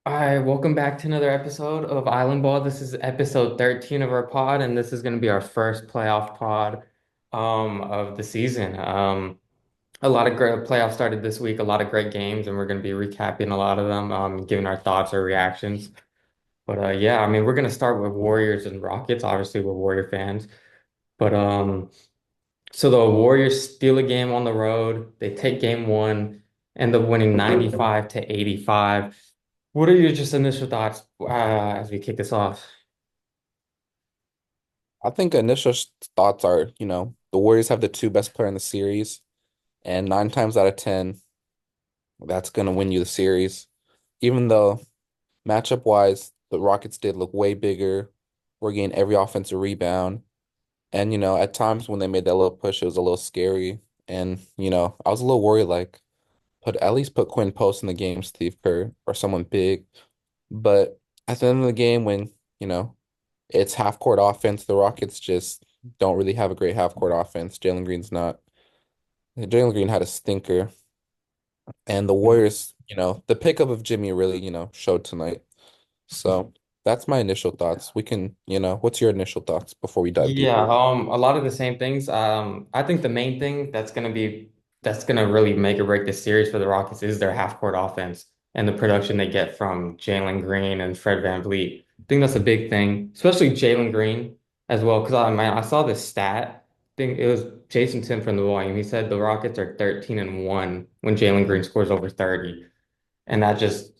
Hi, welcome back to another episode of Island Ball. This is episode 13 of our pod, and this is going to be our first playoff pod of the season. A lot of great playoffs started this week, a lot of great games, and we're going to be recapping a lot of them, giving our thoughts or reactions. But yeah, I mean, we're going to start with Warriors and Rockets. Obviously, we're Warrior fans. But so the Warriors steal a game on the road. They take game one, end up winning 95 to 85. What are your just initial thoughts as we kick this off? I think initial thoughts are, the Warriors have the two best player in the series, and 9 times out of 10, that's going to win you the series. Even though matchup wise, the Rockets did look way bigger. We're getting every offensive rebound. And, at times when they made that little push, it was a little scary. And, I was a little worried, like, at least put Quinn Post in the game, Steve Kerr, or someone big. But at the end of the game, when, you know, it's half court offense, the Rockets just don't really have a great half court offense. Jalen Green had a stinker. And the Warriors, the pickup of Jimmy really, showed tonight. So that's my initial thoughts. What's your initial thoughts before we dive Yeah, deeper? a lot of the same things. I think the main thing that's gonna really make or break this series for the Rockets is their half court offense and the production they get from Jalen Green and Fred VanVleet. I think that's a big thing, especially Jalen Green as well. Because I saw this stat. I think it was Jason Tim from the Volume. He said the Rockets are 13-1 when Jalen Green scores over 30. And that just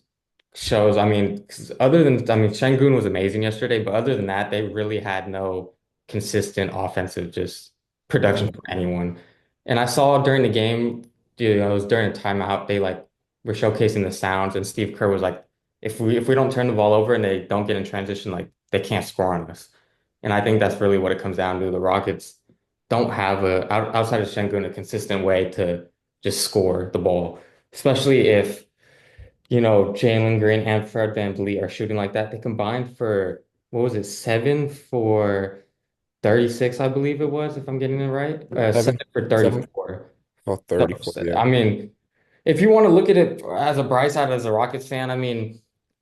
shows, I mean, 'cause I mean, Şengün was amazing yesterday, but other than that, they really had no consistent offensive just production Mhm. from anyone. And I saw during the game, it was during a timeout, they like were showcasing the sounds, and Steve Kerr was like, if we don't turn the ball over and they don't get in transition, like they can't score on us. And I think that's really what it comes down to. The Rockets don't have outside of Şengün a consistent way to just score the ball, especially if Jalen Green and Fred VanVleet are shooting like that. They combined for, what was it, 7 for 36, I believe it was, if I'm getting it right. Seven, 7 7 for 34. for So, 34, yeah. I mean, if you want to look at it as a bright side, as a Rockets fan, I mean,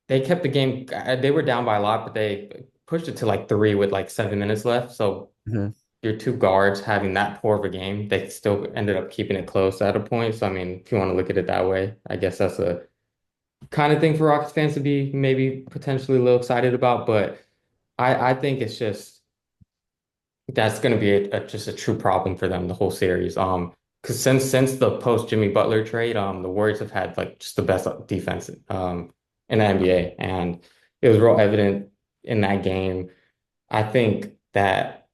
they kept the game, they were down by a lot, but they pushed it to like three with like 7 minutes left. So Mhm. your two guards having that poor of a game, they still ended up keeping it close at a point. So, I mean, if you want to look at it that way, I guess that's a kind of thing for Rockets fans to be maybe potentially a little excited about, but I think it's just that's going to be just a true problem for them the whole series. Because since the post Jimmy Butler trade, the Warriors have had like just the best defense in the NBA, and it was real evident in that game. I think that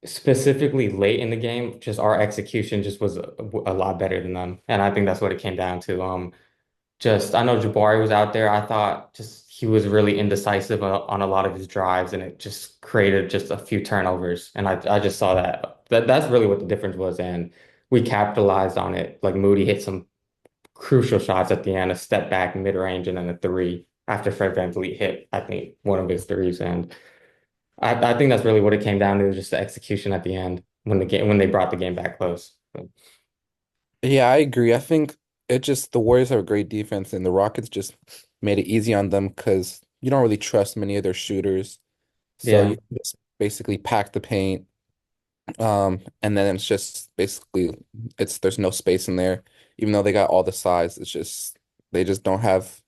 specifically late in the game, just our execution just was a lot better than them, and I think that's what it came down to. Just I know Jabari was out there. I thought just he was really indecisive on a lot of his drives, and it just created just a few turnovers. And I just saw that's really what the difference was, and we capitalized on it. Like Moody hit some crucial shots at the end, a step back mid range, and then a three after Fred VanVleet hit, I think, one of his threes. And I think that's really what it came down to, just the execution at the end when they brought the game back close. But, Yeah, I agree. I think the Warriors have a great defense, and the Rockets just made it easy on them because you don't really trust many of their shooters. So yeah, you can just basically pack the paint. And then it's just basically there's no space in there. Even though they got all the size, they just don't have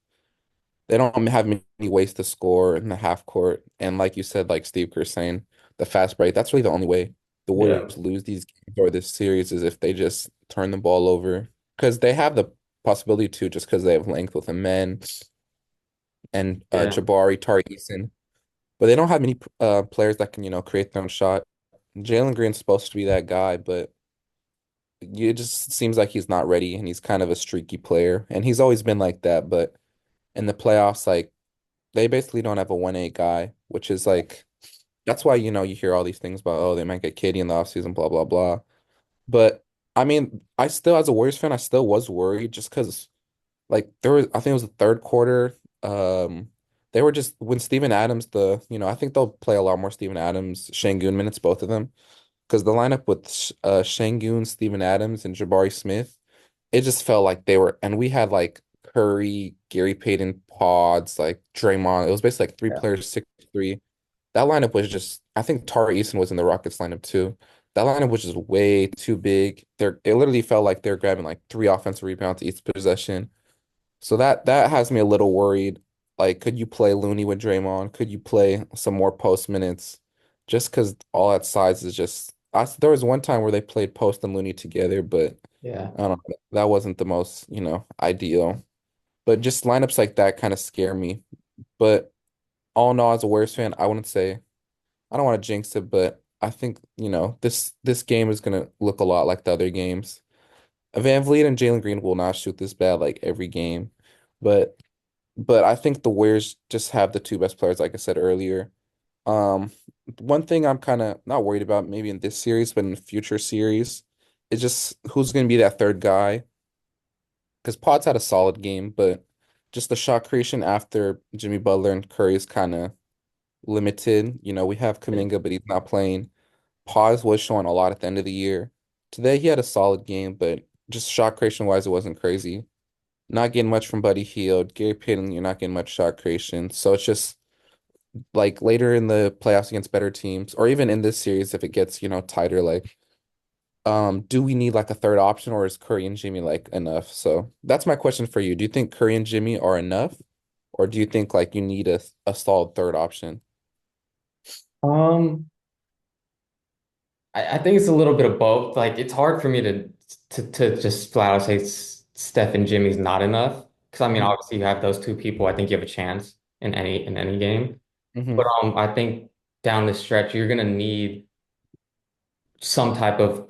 many ways to score in the half court. And like you said, like Steve Kerr saying, the fast break, that's really the only way the yeah, Warriors lose these games or this series is if they just turn the ball over. Because they have the possibility to just because they have length with the men and yeah. Jabari, Tari Eason. But they don't have many players that can, create their own shot. Jalen Green's supposed to be that guy, but it just seems like he's not ready and he's kind of a streaky player. And he's always been like that, but in the playoffs, like they basically don't have a 1A guy, which is like that's why you hear all these things about oh they might get KD in the offseason, blah blah blah. But I mean, I still as a Warriors fan, I still was worried just because like there was I think it was the third quarter. They were just when Steven Adams I think they'll play a lot more Steven Adams, Şengün minutes, both of them. Because the lineup with Şengün, Steven Adams, and Jabari Smith, it just felt like they were, and we had like Curry, Gary Payton, Pods, like Draymond. It was basically like three Yeah. players, 6'3". That lineup was just, I think Tari Eason was in the Rockets lineup too. That lineup was just way too big. It literally felt like they're grabbing like three offensive rebounds each possession. So that has me a little worried. Like, could you play Looney with Draymond? Could you play some more post minutes? Just because all that size is just. There was one time where they played post and Looney together, but Yeah. I don't know. That wasn't the most, ideal. But just lineups like that kind of scare me. But all in all, as a Warriors fan, I wouldn't say I don't want to jinx it, but I think, this game is gonna look a lot like the other games. Van Vliet and Jalen Green will not shoot this bad like every game, but I think the Warriors just have the two best players, like I said earlier. Um, One thing I'm kind of not worried about, maybe in this series, but in future series, is just who's going to be that third guy. Because Potts had a solid game, but just the shot creation after Jimmy Butler and Curry is kind of limited. We have Kuminga, but he's not playing. Paz was showing a lot at the end of the year. Today he had a solid game, but just shot creation wise, it wasn't crazy. Not getting much from Buddy Hield. Gary Payton, you're not getting much shot creation. So it's just like later in the playoffs against better teams, or even in this series if it gets, tighter, like do we need like a third option or is Curry and Jimmy like enough? So that's my question for you. Do you think Curry and Jimmy are enough? Or do you think like you need a solid third option? Um, I think it's a little bit of both. Like it's hard for me to just flat out say Steph and Jimmy's not enough. Because I mean, Hmm. obviously you have those two people. I think you have a chance in any game. But Hmm. I think down the stretch you're gonna need some type of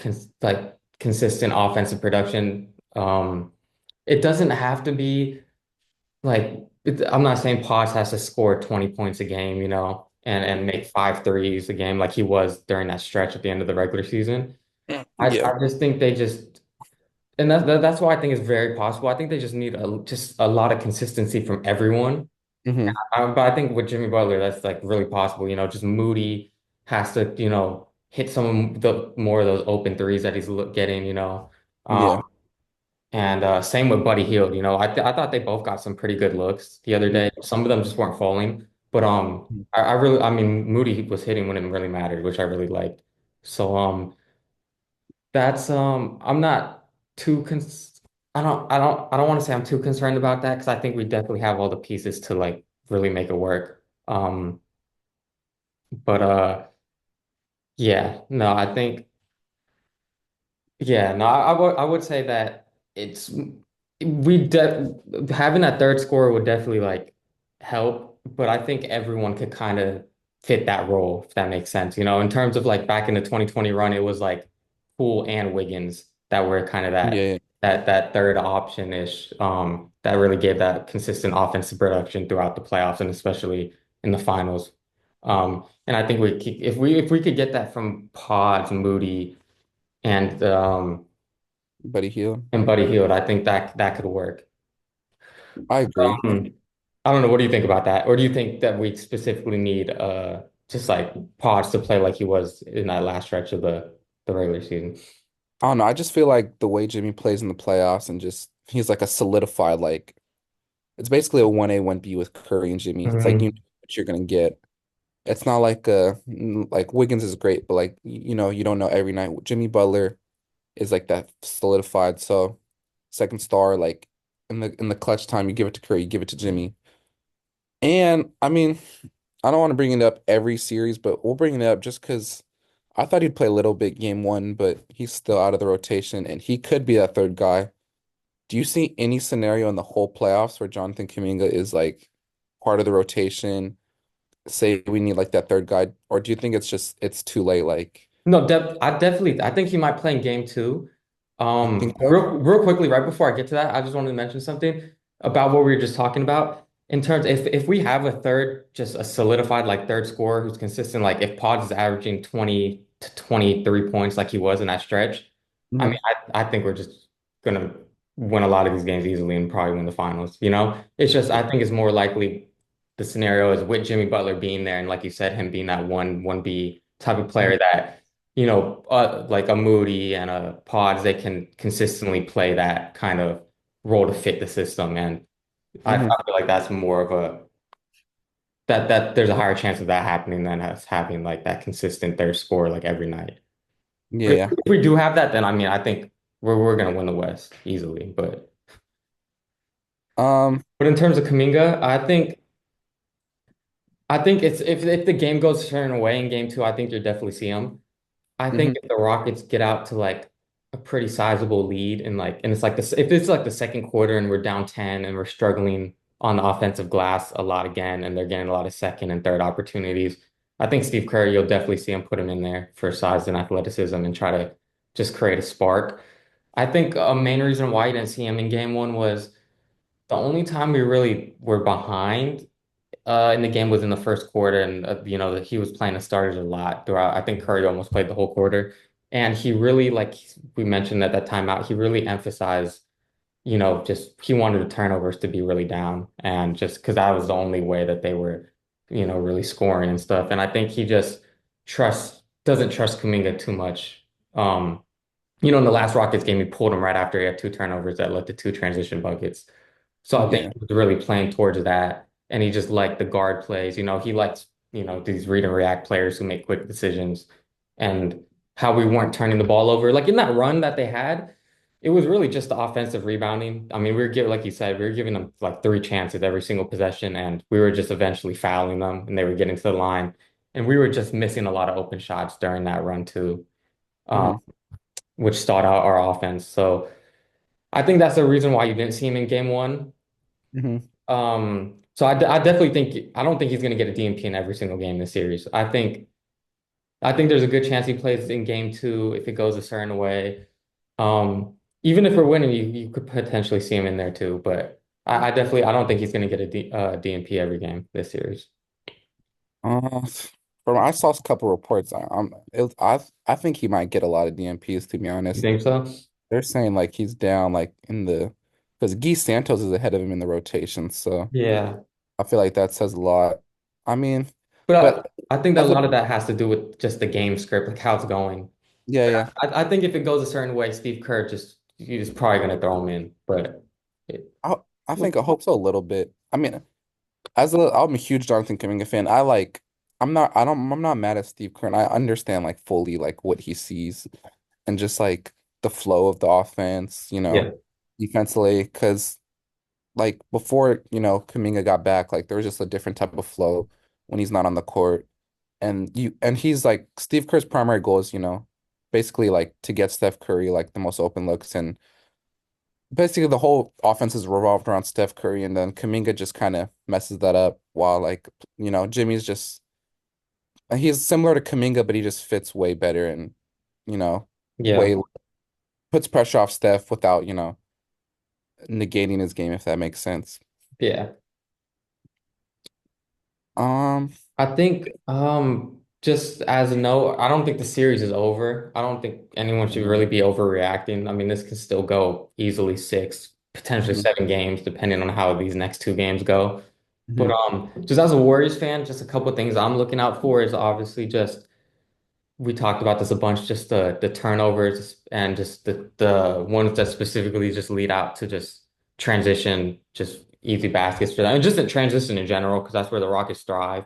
consistent offensive production. It doesn't have to be I'm not saying Potts has to score 20 points a game, and make five threes a game like he was during that stretch at the end of the regular season. Yeah. I just think they just and that's why I think it's very possible. I think they just need just a lot of consistency from everyone. Hmm. But I think with Jimmy Butler, that's like really possible. Just Moody has to, hit some of the more of those open threes that he's getting, Um, Yeah. and same with Buddy Hield. I thought they both got some pretty good looks the other day. Some of them just weren't falling, but I mean, Moody was hitting when it really mattered, which I really liked. So that's I'm not too cons I don't want to say I'm too concerned about that because I think we definitely have all the pieces to like really make it work. But yeah, no, I think yeah, no, I would say that it's we de having that third scorer would definitely like help, but I think everyone could kind of fit that role, if that makes sense. In terms of like back in the 2020 run, it was like Poole and Wiggins that were kind of Yeah. that third option-ish, that really gave that consistent offensive production throughout the playoffs and especially in the finals. And I think if we could get that from Pods, Moody, and Buddy Hield. Buddy Hield, I think that could work. I agree. Um, I don't know. What do you think about that? Or do you think that we specifically need just like Pods to play like he was in that last stretch of the regular season? I don't know. I just feel like the way Jimmy plays in the playoffs and just he's like a solidified like it's basically a 1A 1B with Curry and Jimmy. It's like you know Mhm. what you're gonna get. It's not like like Wiggins is great, but like you don't know every night. Jimmy Butler is like that solidified. So second star, like in the clutch time, you give it to Curry, you give it to Jimmy. And I mean, I don't want to bring it up every series, but we'll bring it up just because I thought he'd play a little bit game one, but he's still out of the rotation and he could be that third guy. Do you see any scenario in the whole playoffs where Jonathan Kuminga is like part of the rotation? Say we need like that third guy, or do you think it's too late? Like, No, I think he might play in game two. you think so? Real quickly, right before I get to that, I just wanted to mention something about what we were just talking about. In terms, if we have a third, just a solidified like third scorer who's consistent, like if Pods is averaging 20 to 23 points like he was in that stretch, I mean, Mhm. I think we're just gonna win a lot of these games easily and probably win the finals. It's just I think it's more likely the scenario is with Jimmy Butler being there and like you said, him being that one B type of Mhm. player that like a Moody and a Pods, they can consistently play that kind of role to fit the system. And I Hmm. feel like that's more of a that there's a higher chance of that happening than us having like that consistent third score like every night. Yeah. If we do have that, then I mean I think we're gonna win the West easily. Um. But in terms of Kaminga, I think it's if the game goes a certain way in game two, I think you'll definitely see him. I think Hmm. if the Rockets get out to like a pretty sizable lead and it's like this if it's like the second quarter and we're down 10 and we're struggling on the offensive glass a lot again and they're getting a lot of second and third opportunities, I think Steve Kerr, you'll definitely see him put him in there for size and athleticism and try to just create a spark. I think a main reason why you didn't see him in game one was the only time we really were behind in the game was in the first quarter, and he was playing the starters a lot throughout. I think Curry almost played the whole quarter, and he really like we mentioned at that timeout, he really emphasized, just he wanted the turnovers to be really down, and just because that was the only way that they were, really scoring and stuff. And I think he just doesn't trust Kuminga too much. In the last Rockets game, he pulled him right after he had two turnovers that led to two transition buckets. So I think Yeah. he was really playing towards that. And he just liked the guard plays. He likes, these read and react players who make quick decisions and how we weren't turning the ball over. Like in that run that they had, it was really just the offensive rebounding. I mean, we were giving, like you said, we were giving them like three chances every single possession, and we were just eventually fouling them and they were getting to the line. And we were just missing a lot of open shots during that run too, um, Hmm. which stalled out our offense. So I think that's the reason why you didn't see him in game one. Hmm. So I definitely think I don't think he's going to get a DNP in every single game this series. I think there's a good chance he plays in game two if it goes a certain way. Even if we're winning, you could potentially see him in there too. But I don't think he's going to get a DNP every game this series. Uh, from I saw a couple reports. I think he might get a lot of DMPs to be You honest. think so? They're saying like he's down like in the because Guy Santos is ahead of him in the rotation, so Yeah, I feel like that says a lot. I mean, but but I think that a as a lot of that has to do with just the game script, like how it's going. yeah, Like, yeah. I think if it goes a certain way, Steve Kerr he's probably going to throw him in. But I think I hope so a little bit. I mean, I'm a huge Jonathan Kuminga fan. I'm not mad at Steve Kerr. And I understand like fully like what he sees and just like the flow of the offense, yeah, defensively. Because like before, Kuminga got back, like there was just a different type of flow when he's not on the court. And he's like Steve Kerr's primary goal is, basically like to get Steph Curry like the most open looks and basically the whole offense is revolved around Steph Curry and then Kuminga just kind of messes that up while like, Jimmy's just he's similar to Kuminga, but he just fits way better and, you know, yeah, way puts pressure off Steph without, negating his game, if that makes sense. yeah. Um, I think just as a note, I don't think the series is over. I don't think anyone should really be overreacting. I mean, this can still go easily six, potentially mhm, seven games, depending on how these next two games go. But mhm, just as a Warriors fan, just a couple of things I'm looking out for is obviously just we talked about this a bunch, just the turnovers and just the ones that specifically just lead out to just transition, just easy baskets for them, and just the transition in general, because that's where the Rockets thrive.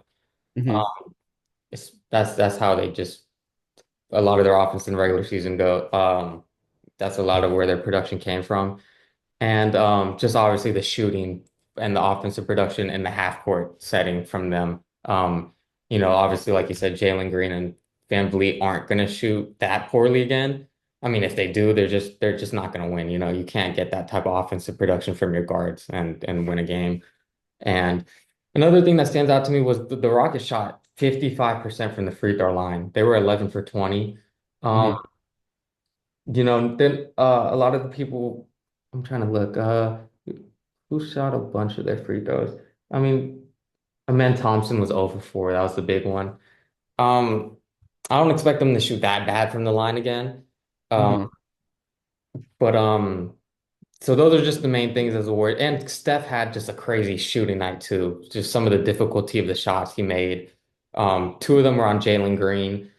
Um, mhm, that's how they just a lot of their offense in regular season go. That's a lot of where their production came from. And just obviously the shooting and the offensive production in the half court setting from them. Obviously, like you said, Jalen Green and Van Vliet aren't going to shoot that poorly again. I mean, if they do, they're just not going to win. You can't get that type of offensive production from your guards and win a game. And another thing that stands out to me was the Rockets shot 55% from the free throw line. They were 11 for 20. Um, mhm, then a lot of the people, I'm trying to look, who shot a bunch of their free throws? I mean, Amen Thompson was 0 for 4. That was the big one. Um, I don't expect them to shoot that bad from the line again. Um, mhm, but so those are just the main things as a word. And Steph had just a crazy shooting night too. Just some of the difficulty of the shots he made. Two of them were on Jalen Green.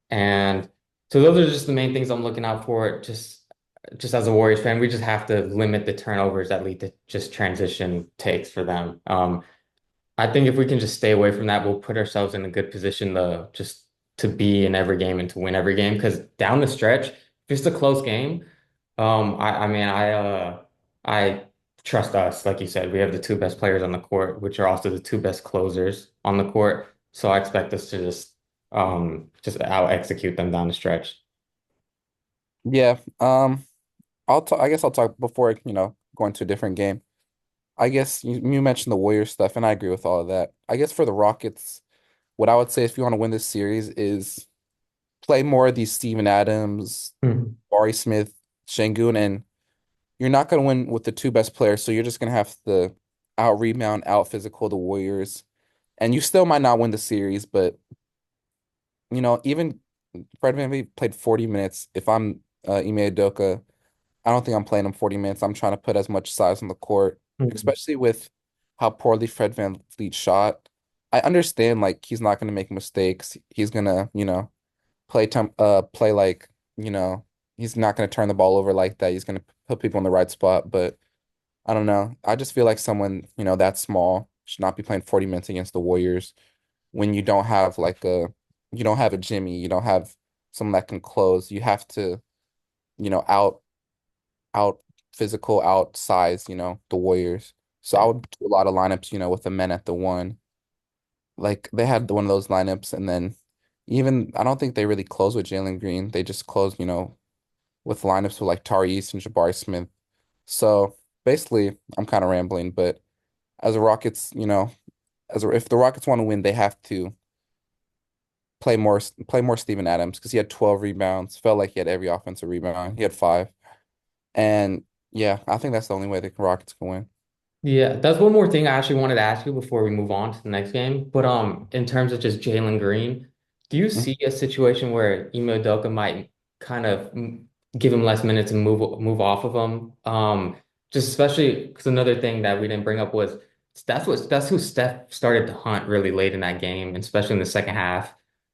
And so those are just the main things I'm looking out for. Just just as a Warriors fan, we just have to limit the turnovers that lead to just transition takes for them. I think if we can just stay away from that, we'll put ourselves in a good position to just to be in every game and to win every game. Because down the stretch, if it's a close game, I mean, I trust us. Like you said, we have the two best players on the court, which are also the two best closers on the court. So I expect us to just out execute them down the stretch. Yeah. I guess I'll talk before, going to a different game. I guess you mentioned the Warriors stuff, and I agree with all of that. I guess for the Rockets, what I would say if you want to win this series is play more of these Steven Adams, Mhm. Barry Smith, Şengün, and you're not going to win with the two best players, so you're just going to have to out rebound, out physical the Warriors, and you still might not win the series, but even Fred VanVleet played 40 minutes. If I'm Ime Udoka, I don't think I'm playing him 40 minutes. I'm trying to put as much size on the court, Mhm. especially with how poorly Fred VanVleet shot. I understand like he's not going to make mistakes. He's going to, play like, you know, he's not going to turn the ball over like that. He's going to put people in the right spot, but I don't know. I just feel like someone, that small should not be playing 40 minutes against the Warriors when you don't have a Jimmy, you don't have someone that can close. You have to, out physical, out size, the Warriors. So I Yeah. would do a lot of lineups, with the men at the one. Like they had one of those lineups, and then even I don't think they really close with Jalen Green. They just close, with lineups with like Tyrese and Jabari Smith. So basically, I'm kind of rambling, but as a Rockets, if the Rockets want to win, they have to play more Steven Adams because he had 12 rebounds. Felt like he had every offensive rebound. He had five. And yeah, I think that's the only way the Rockets can win. Yeah, that's one more thing I actually wanted to ask you before we move on to the next game. But in terms of just Jalen Green, do you Mhm. see a situation where Ime Udoka might kind of give him less minutes and move off of him? Just especially because another thing that we didn't bring up was that's who Steph started to hunt really late in that game, and especially in the second half.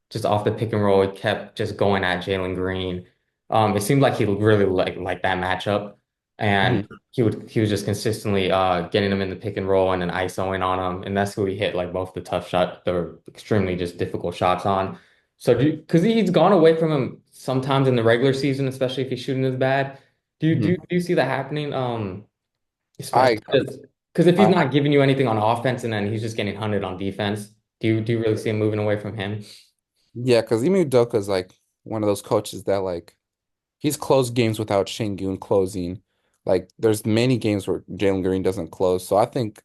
Just off the pick and roll, he kept just going at Jalen Green. It seemed like he really liked that matchup. And Mhm. he was just consistently getting them in the pick and roll and then ISOing on them, and that's who he hit like both the extremely just difficult shots on. So because he's gone away from him sometimes in the regular season, especially if he's shooting as bad. Mhm. Do you see that happening? Especially I because if he's I not giving you anything on offense and then he's just getting hunted on defense, do you really see him moving away from him? Yeah, because Ime Udoka is like one of those coaches that like he's closed games without Şengün closing. Like there's many games where Jalen Green doesn't close. So I think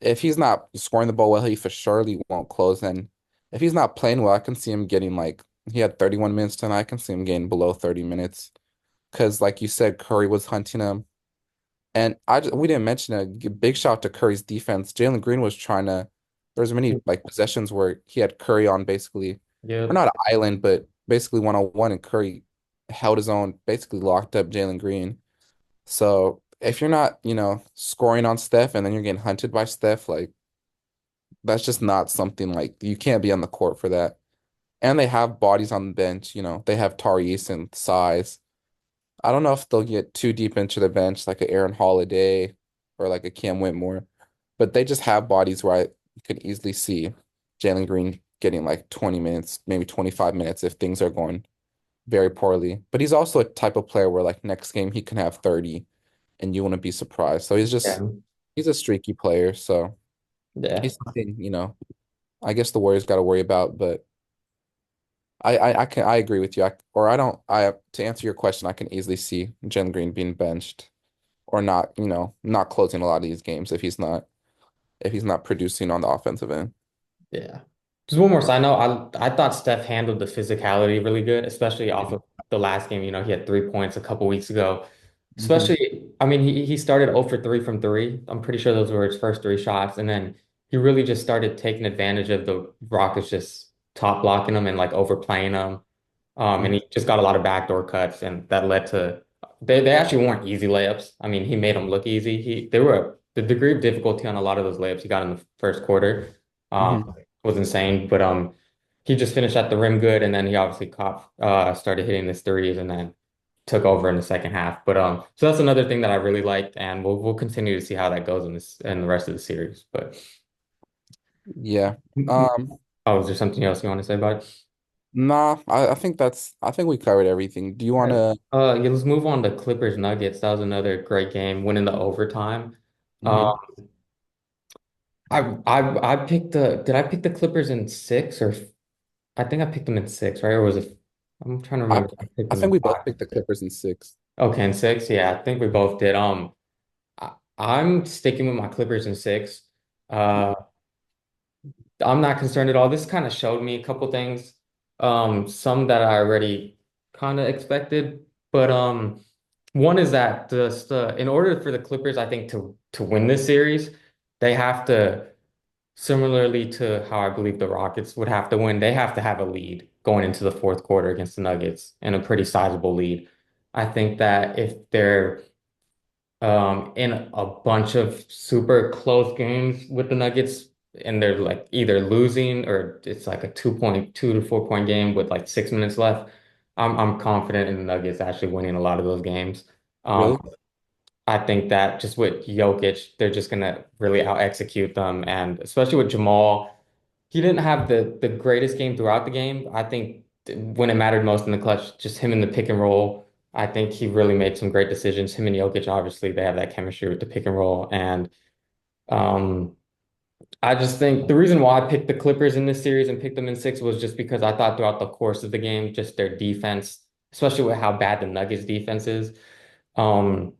if he's not scoring the ball well, he for surely won't close. And if he's not playing well, I can see him getting like he had 31 minutes tonight. I can see him getting below 30 minutes. Because like you said, Curry was hunting him. And we didn't mention a big shout to Curry's defense. Jalen Green was trying to. There's many like possessions where he had Curry on basically, or Yep. not an island, but basically 1-on-1, and Curry held his own, basically locked up Jalen Green. So if you're not, scoring on Steph and then you're getting hunted by Steph, like that's just not something like you can't be on the court for that. And they have bodies on the bench, they have Tyrese and size. I don't know if they'll get too deep into the bench like a Aaron Holiday or like a Cam Whitmore, but they just have bodies where you can easily see Jalen Green getting like 20 minutes, maybe 25 minutes if things are going very poorly. But he's also a type of player where like next game he can have 30 and you wouldn't be surprised. So Yeah. he's a streaky player. So Yeah. he's something, I guess the Warriors got to worry about, but I agree with you. Or I don't I to answer your question, I can easily see Jalen Green being benched or not, not closing a lot of these games if he's not producing on the offensive end. Yeah. Just one more side note. I thought Steph handled the physicality really good, especially off of the last game. You know, he had 3 points a couple weeks ago. Hmm. Especially, I mean, he started 0 for 3 from three. I'm pretty sure those were his first three shots. And then he really just started taking advantage of the Rockets just top blocking them and like overplaying them. And he just got a lot of backdoor cuts, and that led to they actually weren't easy layups. I mean, he made them look easy. They were the degree of difficulty on a lot of those layups he got in the first quarter Hmm. was insane. But he just finished at the rim good, and then he obviously caught started hitting his threes, and then took over in the second half. But so that's another thing that I really liked, and we'll continue to see how that goes in the rest of the series. But Yeah. Um, oh, is there something else you want to say about it? nah, I think we covered everything. Do you want Right. to? Yeah, let's move on to Clippers Nuggets. That was another great game, winning the overtime. Uh, Mhm. I picked the did I pick the Clippers in six or I think I picked them in six, right? Or was it? I'm trying to I remember. I picked I them think in we both five. picked the Clippers in six. Okay, in six. Yeah, I think we both did. I'm sticking with my Clippers in six. Uh, I'm not concerned at all. This kind of showed me a couple things. Some that I already kind of expected, but one is that just in order for the Clippers, I think to win this series, they have to, similarly to how I believe the Rockets would have to win, they have to have a lead going into the fourth quarter against the Nuggets and a pretty sizable lead. I think that if they're in a bunch of super close games with the Nuggets, and they're like either losing or it's like a 2.2 to 4 point game with like 6 minutes left. I'm confident in the Nuggets actually winning a lot of those games. Um, Really? I think that just with Jokic, they're just gonna really out execute them, and especially with Jamal, he didn't have the greatest game throughout the game. I think when it mattered most in the clutch, just him in the pick and roll. I think he really made some great decisions. Him and Jokic, obviously, they have that chemistry with the pick and roll, and um, I just think the reason why I picked the Clippers in this series and picked them in six was just because I thought throughout the course of the game, just their defense, especially with how bad the Nuggets defense is. Um,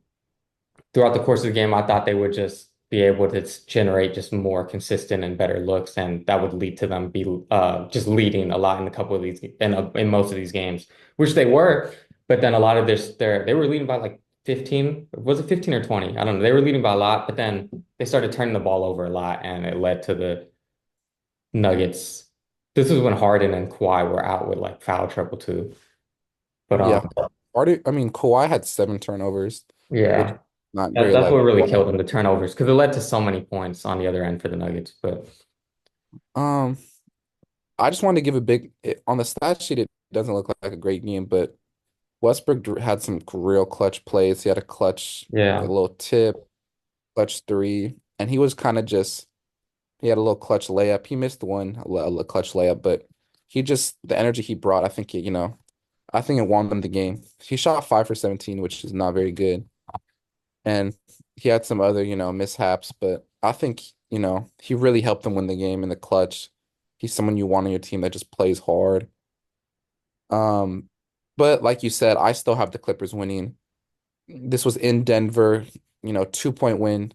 Throughout the course of the game, I thought they would just be able to generate just more consistent and better looks, and that would lead to them be just leading a lot in a couple of these in most of these games, which they were. But then a lot of this, they were leading by like 15. Was it 15 or 20? I don't know. They were leading by a lot, but then they started turning the ball over a lot, and it led to the Nuggets. This is when Harden and Kawhi were out with like foul trouble too. But Yeah. I mean, Kawhi had 7 turnovers, which yeah. not very That's like. what really killed them, the turnovers, because it led to so many points on the other end for the Nuggets. But Um, I just wanted to give a on the stat sheet. It doesn't look like a great game, but had some real clutch plays. He had a clutch, like a yeah, little tip, clutch three, and he was kind of just. He had a little clutch layup. He missed one, a clutch layup, but he just the energy he brought. I think I think it won them the game. He shot 5 for 17, which is not very good. And he had some other, mishaps, but I think, he really helped them win the game in the clutch. He's someone you want on your team that just plays hard. Um, but like you said, I still have the Clippers winning. This was in Denver, 2-point win.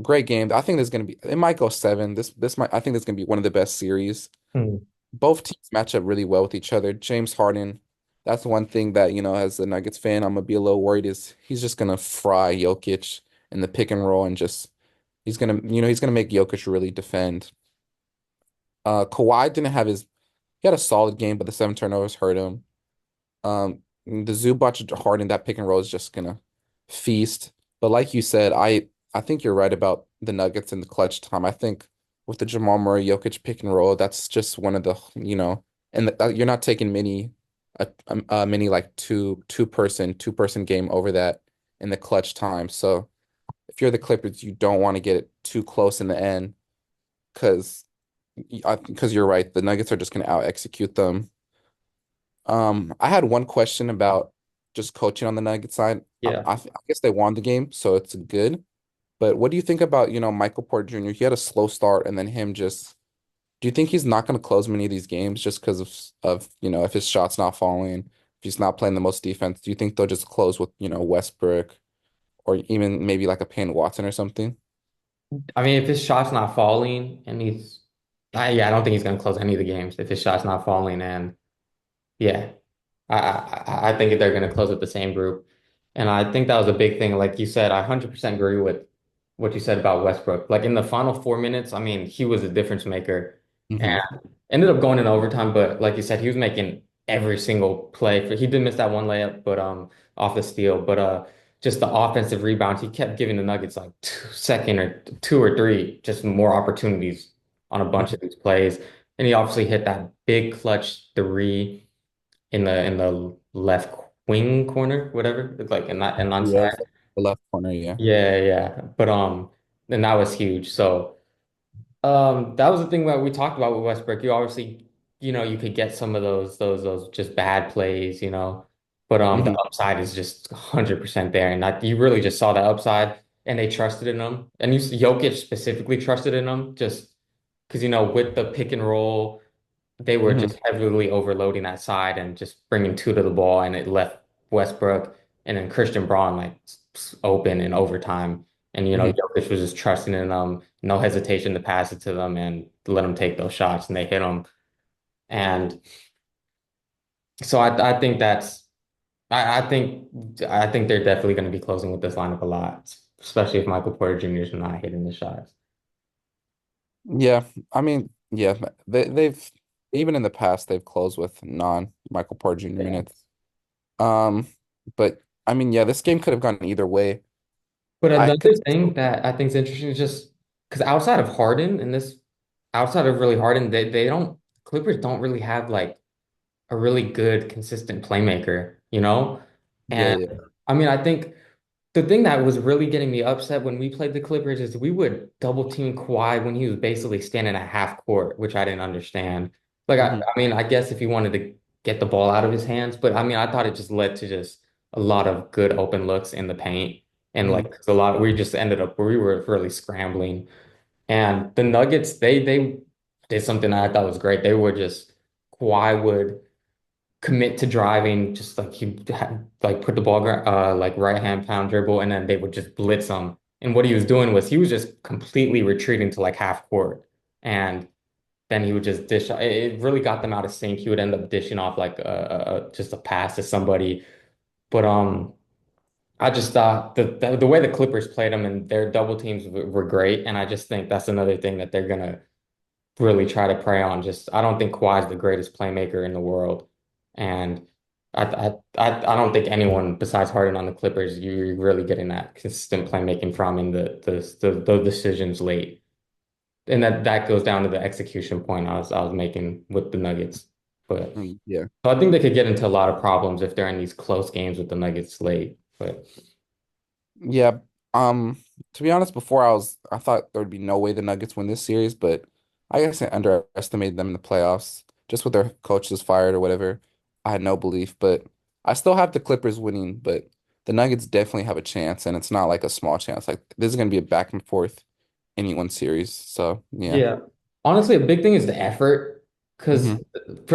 Great game. I think there's gonna be it might go seven. This might I think this is gonna be one of the best series. Hmm. Both teams match up really well with each other. James Harden, that's one thing that, as a Nuggets fan, I'm gonna be a little worried is he's just gonna fry Jokic in the pick and roll and just he's gonna make Jokic really defend. Kawhi didn't have he had a solid game, but the 7 turnovers hurt him. The Zubac Harden that pick and roll is just gonna feast. But like you said, I think you're right about the Nuggets in the clutch time. I think with the Jamal Murray Jokic pick and roll, that's just one of the and you're not taking many like two person game over that in the clutch time. So if you're the Clippers, you don't want to get it too close in the end because you're right, the Nuggets are just gonna out execute them. I had one question about just coaching on the Nuggets side. yeah. I guess they won the game, so it's good. But what do you think about, Michael Porter Jr.? He had a slow start and then him just, do you think he's not going to close many of these games just because if his shot's not falling, if he's not playing the most defense? Do you think they'll just close with, Westbrook or even maybe like a Payne Watson or something? I mean, if his shot's not falling and yeah, I don't think he's gonna close any of the games if his shot's not falling. And yeah, I think they're going to close with the same group. And I think that was a big thing. Like you said, I 100% agree with what you said about Westbrook. Like in the final 4 minutes, I mean, he was a difference maker and Hmm. ended up going in overtime. But like you said, he was making every single play. He did miss that one layup, but off the steal. But just the offensive rebounds, he kept giving the Nuggets like 2 second or two or three, just more opportunities on a bunch of these plays. And he obviously hit that big clutch three in the left. wing corner, whatever. It's like an Yeah, onside. it's like the left corner, yeah. Yeah, yeah. But and that was huge. So that was the thing that we talked about with Westbrook. You obviously, you could get some of those just bad plays, but the Hmm. upside is just 100% there, and that you really just saw that upside, and they trusted in him, and Jokic specifically trusted in him, just because with the pick and roll, they were Hmm. just heavily overloading that side and just bringing two to the ball, and it left Westbrook and then Christian Braun like open in overtime. And Hmm. Jokic was just trusting in them, no hesitation to pass it to them and let them take those shots, and they hit them. And so I think I think they're definitely going to be closing with this lineup a lot, especially if Michael Porter Jr. is not hitting the shots. Yeah, I mean, yeah, they've even in the past they've closed with non-Michael Porter Jr. Yeah. minutes. Um, but I mean, yeah, this game could have gone either way. But I another could, thing that I think is interesting is just because outside of really Harden, they don't Clippers don't really have like a really good consistent playmaker, yeah, And yeah. I mean, I think the thing that was really getting me upset when we played the Clippers is we would double team Kawhi when he was basically standing at half court, which I didn't understand. Like Hmm. I mean, I guess if he wanted to get the ball out of his hands, but I mean, I thought it just led to just a lot of good open looks in the paint. And Hmm. like 'cause a lot, we just ended up we were really scrambling. And the Nuggets, they did something that I thought was great. They would just Kawhi would commit to driving, just like he had, like put the ball like right hand pound dribble, and then they would just blitz him. And what he was doing was he was just completely retreating to like half court, and then he would just dish. It really got them out of sync. He would end up dishing off like just a pass to somebody. But I just thought the way the Clippers played them and their double teams were great, and I just think that's another thing that they're gonna really try to prey on. Just I don't think Kawhi's the greatest playmaker in the world, and I don't think anyone besides Harden on the Clippers you're really getting that consistent playmaking from in the decisions late, and that goes down to the execution point I was making with the Nuggets. But Yeah. so I think they could get into a lot of problems if they're in these close games with the Nuggets late. But Yeah. To be honest, before I thought there would be no way the Nuggets win this series, but I guess I underestimated them in the playoffs. Just with their coaches fired or whatever. I had no belief, but I still have the Clippers winning, but the Nuggets definitely have a chance, and it's not like a small chance. Like this is gonna be a back and forth any one series. So yeah. yeah, honestly, a big thing is the effort, because Hmm.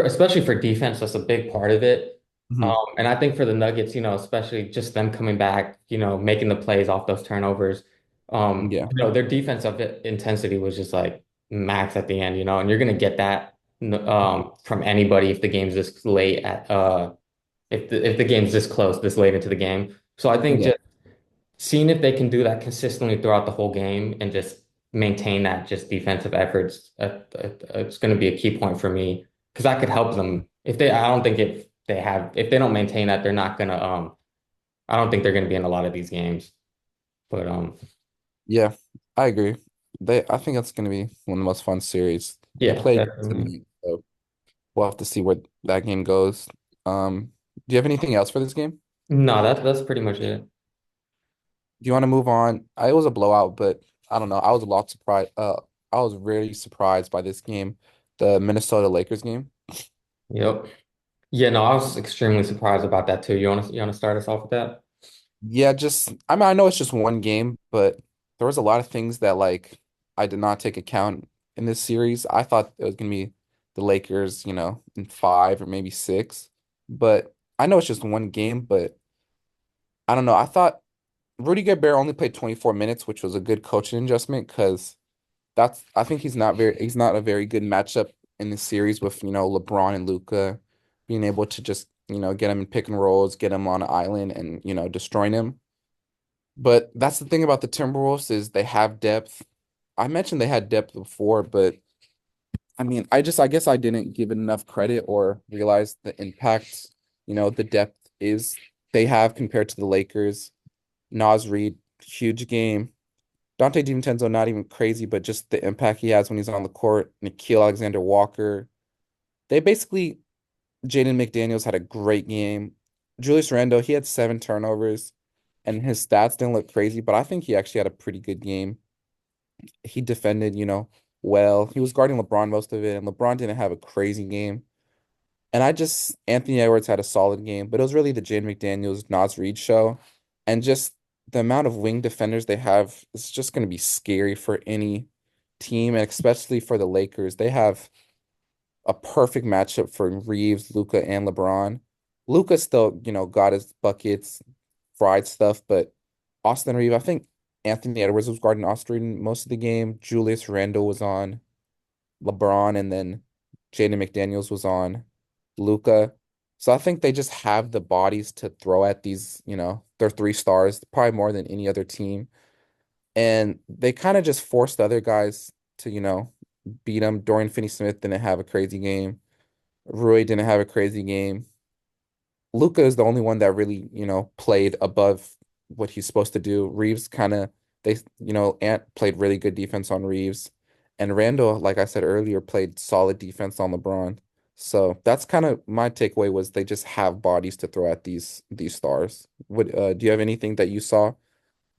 especially for defense, that's a big part of it. Hmm. And I think for the Nuggets, especially just them coming back, making the plays off those turnovers, Yeah. their defensive intensity was just like max at the end, and you're gonna get that from anybody if the game's this late at if the game's this close, this late into the game. So I think Yeah. just seeing if they can do that consistently throughout the whole game and just maintain that just defensive efforts, it's going to be a key point for me because that could help them. I don't think if they don't maintain that, they're not going to, I don't think they're going to be in a lot of these games. But Yeah. I agree. I think that's gonna be one of the most fun series. They yeah, play definitely. tonight, so we'll have to see where that game goes. Do you have anything else for this game? No, that's pretty much it. Do you want to move on? It was a blowout, but I don't know. I was a lot surprised. I was really surprised by this game, the Minnesota Lakers game. Yep. Yeah, no, I was extremely surprised about that too. You want to start us off with that? Yeah, just I mean, I know it's just one game, but there was a lot of things that like I did not take account in this series. I thought it was gonna be the Lakers, in five or maybe six, but I know it's just one game, but I don't know. I thought Rudy Gobert only played 24 minutes, which was a good coaching adjustment because I think he's not a very good matchup in this series with, LeBron and Luca being able to just, get him in pick and rolls, get him on an island and, destroying him. But that's the thing about the Timberwolves is they have depth. I mentioned they had depth before, but I mean, I guess I didn't give it enough credit or realize the impact, the depth is they have compared to the Lakers. Naz Reid, huge game. Dante DiVincenzo, not even crazy, but just the impact he has when he's on the court. Nickeil Alexander-Walker. They basically, Jaden McDaniels had a great game. Julius Randle, he had 7 turnovers, and his stats didn't look crazy, but I think he actually had a pretty good game. He defended, well. He was guarding LeBron most of it, and LeBron didn't have a crazy game. And Anthony Edwards had a solid game, but it was really the Jaden McDaniels, Naz Reid show. And just the amount of wing defenders they have is just going to be scary for any team, and especially for the Lakers. They have a perfect matchup for Reeves, Luca, and LeBron. Luca still, got his buckets, fried stuff, but Austin Reeves, I think Anthony Edwards was guarding Austin most of the game. Julius Randle was on LeBron, and then Jaden McDaniels was on Luca. So I think they just have the bodies to throw at these, their 3 stars, probably more than any other team. And they kind of just forced the other guys to, beat them. Dorian Finney-Smith didn't have a crazy game. Rui didn't have a crazy game. Luca is the only one that really, played above what he's supposed to do. Reeves kind of Ant played really good defense on Reeves. And Randall, like I said earlier, played solid defense on LeBron. So that's kind of my takeaway was they just have bodies to throw at these stars. Do you have anything that you saw?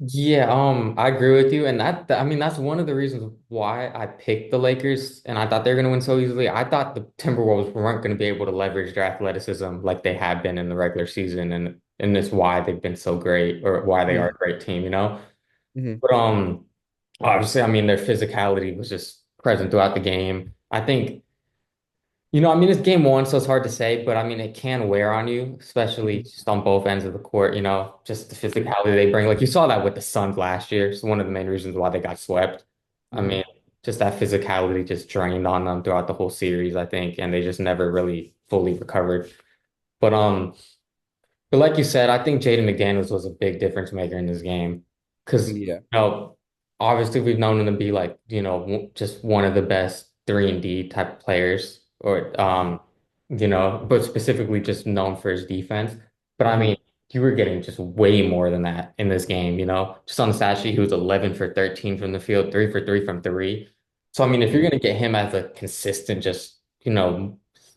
Yeah, I agree with you, and I mean that's one of the reasons why I picked the Lakers, and I thought they're gonna win so easily. I thought the Timberwolves weren't gonna be able to leverage their athleticism like they have been in the regular season, and that's why they've been so great, or why they are Mm-hmm. a great team, you know. Hmm. But obviously, I mean their physicality was just present throughout the game. I think. I mean, it's game one, so it's hard to say, but I mean, it can wear on you, especially just on both ends of the court, just the physicality they bring. Like you saw that with the Suns last year. It's one of the main reasons why they got swept. I Hmm. mean, just that physicality just drained on them throughout the whole series, I think, and they just never really fully recovered. But like you said, I think Jaden McDaniels was a big difference maker in this game because, Yeah. obviously we've known him to be like, just one of the best 3 and D type players or, but specifically just known for his defense. But I Hmm. mean, you were getting just way more than that in this game, just on the stat sheet, he was 11 for 13 from the field, 3 for 3 from three. So, I mean, if you're going to get him as a consistent, just,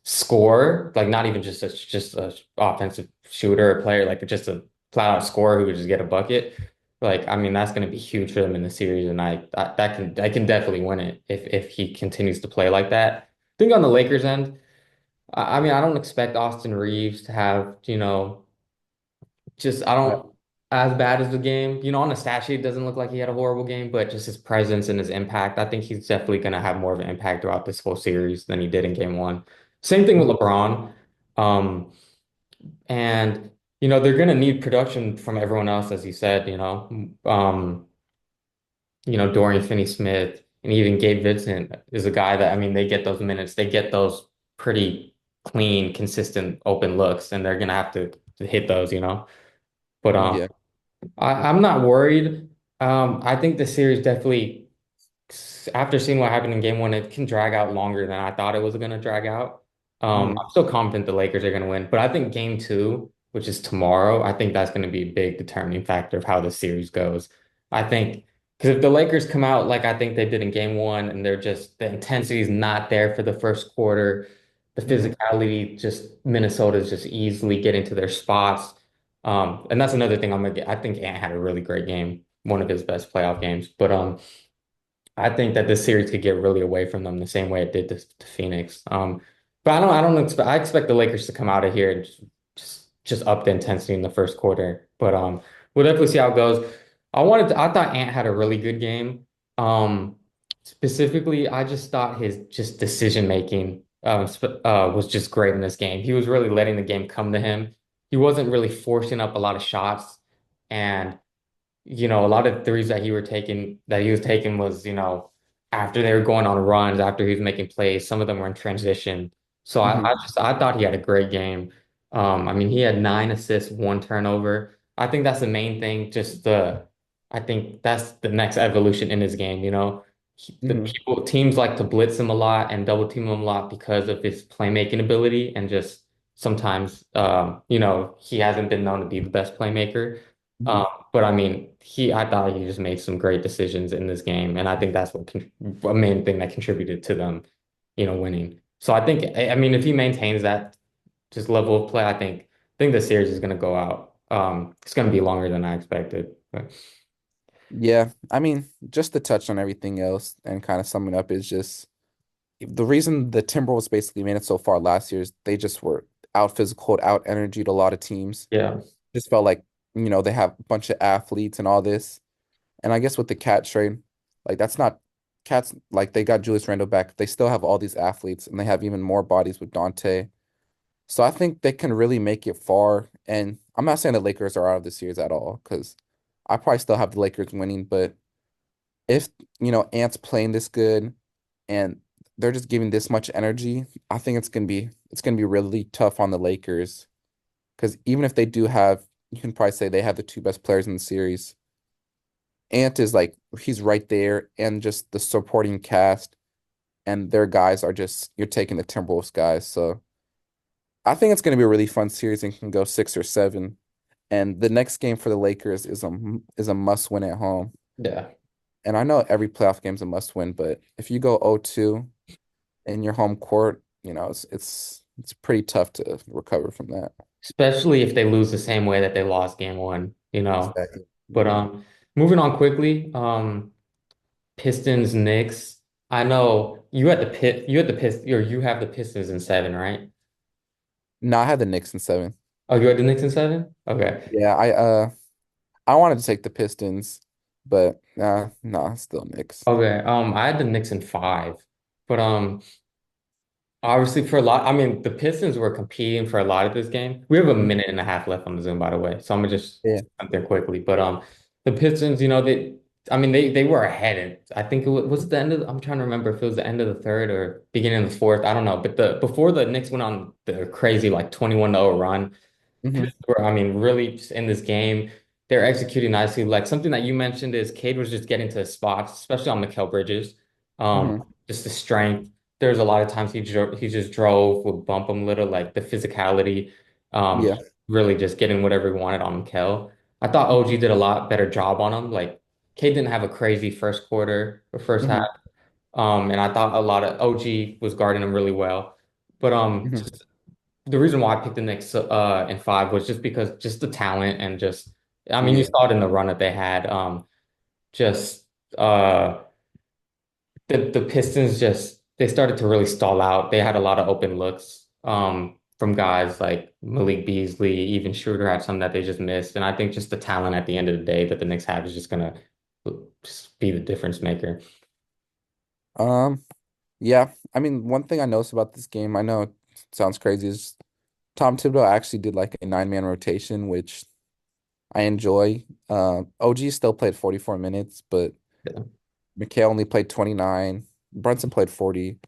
score, like not even just a offensive shooter or player, like just a flat out scorer who could just get a bucket. Like, I mean, that's going to be huge for them in the series, and I can definitely win it if he continues to play like that. I think on the Lakers end, I mean, I don't expect Austin Reeves to have, just I Yeah. don't as bad as the game. On the stat sheet, it doesn't look like he had a horrible game, but just his presence and his impact, I think he's definitely going to have more of an impact throughout this whole series than he did in game one. Same thing with Mhm. LeBron. Um, and they're going to need production from everyone else, as you said, Dorian Finney-Smith and even Gabe Vincent is a guy that, I mean, they get those minutes, they get those pretty clean, consistent open looks, and they're going to have to hit those. But Yeah. I'm not worried. I think the series definitely, after seeing what happened in game one, it can drag out longer than I thought it was going to drag out. Hmm. I'm still confident the Lakers are going to win, but I think game two, which is tomorrow, I think that's going to be a big determining factor of how the series goes. I think because if the Lakers come out like I think they did in game one, and the intensity is not there for the first quarter, the Hmm. physicality, just Minnesota's just easily getting to their spots. And that's another thing I think Ant had a really great game, one of his best playoff games. But I think that this series could get really away from them the same way it did to Phoenix. But I expect the Lakers to come out of here and just up the intensity in the first quarter. But we'll definitely see how it goes. I thought Ant had a really good game. Specifically, I just thought his just decision making was just great in this game. He was really letting the game come to him. He wasn't really forcing up a lot of shots, and a lot of threes that he was taking was, after they were going on runs, after he was making plays, some of them were in transition. So I, Hmm. I just I thought he had a great game. I mean, he had 9 assists, 1 turnover. I think that's the main thing. I think that's the next evolution in his game. The Hmm. teams like to blitz him a lot and double team him a lot because of his playmaking ability, and just sometimes, he hasn't been known to be the best playmaker. Hmm. Um, but I mean, I thought he just made some great decisions in this game, and I think that's a main thing that contributed to them, winning. So I think, I mean, if he maintains that just level of play, I think think the series is gonna go out. It's gonna be longer than I expected. But Yeah, I mean, just to touch on everything else and kind of sum it up is just the reason the Timberwolves basically made it so far last year is they just were out physical, out energied a lot of teams. yeah, Just felt like, they have a bunch of athletes and all this. And I guess with the Cat trade, like that's not Cats like they got Julius Randle back. They still have all these athletes and they have even more bodies with Dante. So I think they can really make it far. And I'm not saying the Lakers are out of the series at all, because I probably still have the Lakers winning, but if Ant's playing this good and they're just giving this much energy, I think it's gonna be really tough on the Lakers. Because even if they do have, you can probably say they have the two best players in the series. Ant is like he's right there, and just the supporting cast and their guys are just you're taking the Timberwolves guys. So I think it's gonna be a really fun series and can go 6 or 7. And the next game for the Lakers is a must win at home. yeah. And I know every playoff game is a must win, but if you go 0-2 in your home court, it's pretty tough to recover from that. Especially if they lose the. Way that they lost game one, Exactly. But Yeah. moving on quickly, Pistons, Knicks. I know you have the Pistons in seven, right? No, I had the Knicks in 7. Oh, you had the Knicks in seven? Okay. Yeah, I wanted to take the Pistons, but no, still Knicks. Okay. I had the Knicks in five. But obviously, for a lot, I mean, the Pistons were competing for a lot of this game. We have a minute and a half left on the Zoom, by the way, so I'm gonna just Yeah. jump there quickly. But the Pistons, I mean, they were ahead. I think was it the end of. I'm trying to remember if it was the end of the third or beginning of the fourth. I don't know. But the before the Knicks went on the crazy like 21-0 run, Hmm. Pistons were, I mean, really just in this game. They're executing nicely. Like something that you mentioned is Cade was just getting to his spots, especially on Mikal Bridges. Hmm. Just the strength. There's a lot of times he just drove, would bump him a little, like the physicality. Yeah. Really just getting whatever he wanted on Mikal. I thought OG did a lot better job on him. Like Cade didn't have a crazy first quarter or first half. Hmm. And I thought a lot of OG was guarding him really well. But Hmm. just the reason why I picked the Knicks in five was just because just the talent and just I mean you Yeah. saw it in the run that they had. Just uh the Pistons just they started to really stall out. They had a lot of open looks from guys like Malik Beasley, even Schroeder had some that they just missed. And I think just the talent at the end of the day that the Knicks have is just gonna just be the difference maker. Um, yeah. I mean, one thing I noticed about this game, I know it sounds crazy, is Tom Thibodeau actually did like a 9-man rotation, which I enjoy. OG still played 44 minutes, but Yeah. McHale only played 29. Brunson played 40.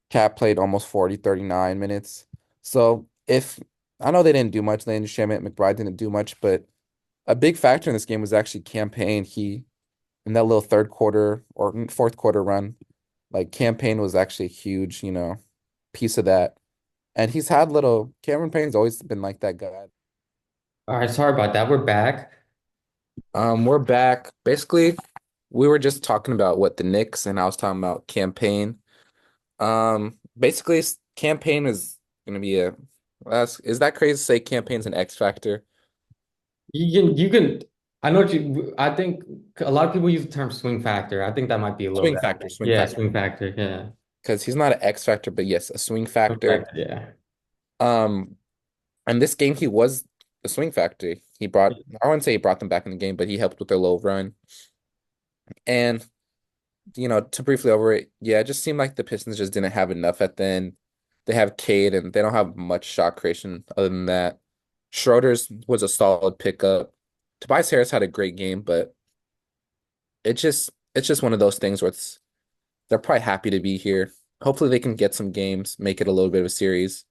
Cat played almost 40, 39 minutes. So if I know they didn't do much, Landry Shamet, McBride didn't do much, but a big factor in this game was actually campaign. He in that little third quarter or fourth quarter run, like campaign was actually a huge, piece of that. And he's had little Cameron Payne's always been like that guy. All right, sorry about that. We're back. We're back. Basically, we were just talking about what the Knicks and I was talking about campaign. Basically, campaign is gonna be is that crazy to say campaign's an X factor? You can I know what I think a lot of people use the term swing factor. I think that might be a little Swing bit. factor, swing Yeah, factor. swing factor. Yeah. Because he's not an X factor, but yes, a swing Swing factor. factor, yeah. Um, and this game he was a swing factor. I wouldn't say he brought them back in the game, but he helped with their low run. And to briefly over it, yeah, it just seemed like the Pistons just didn't have enough at the end. They have Cade and they don't have much shot creation other than that. Schroeder's was a solid pickup. Tobias Harris had a great game, but it's just one of those things where they're probably happy to be here. Hopefully they can get some games, make it a little bit of a series.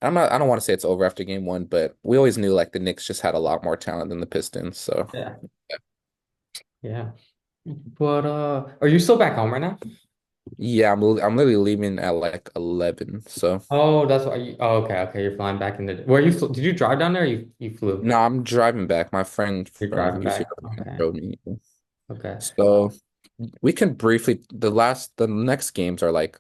I don't want to say it's over after game one, but we always knew like the Knicks just had a lot more talent than the Pistons. So Yeah. Yeah. But are you still back home right now? yeah, I'm literally leaving at like 11. So Oh, that's why okay, okay. You're flying back in the where did you drive down there or you flew? no, I'm driving back. My friend You're from driving back. UCLA Okay. showed me. Okay. So we can briefly the next games are like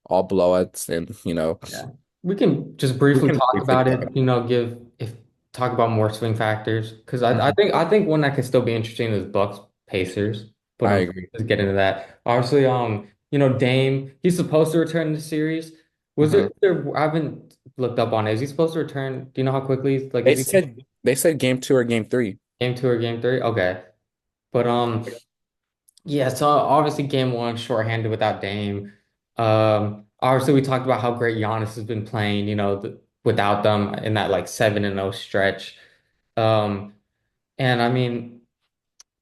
all blowouts and Yeah. we can just We briefly can talk briefly about talk it, about you know, give if talk about more swing factors because I it. think one that could still be interesting is Bucks Pacers, but I agree. let's get into that. Obviously, you know, Dame, he's supposed to return in the series. Was Hmm. there I haven't looked up on it. Is he supposed to return? Do you know how quickly? Like, They is he said they said game two or game three. game two or game three? Okay. But yeah, so obviously game one, shorthanded without Dame. Obviously we talked about how great Giannis has been playing, you know, without them in that like 7-0 stretch. Um, and I mean,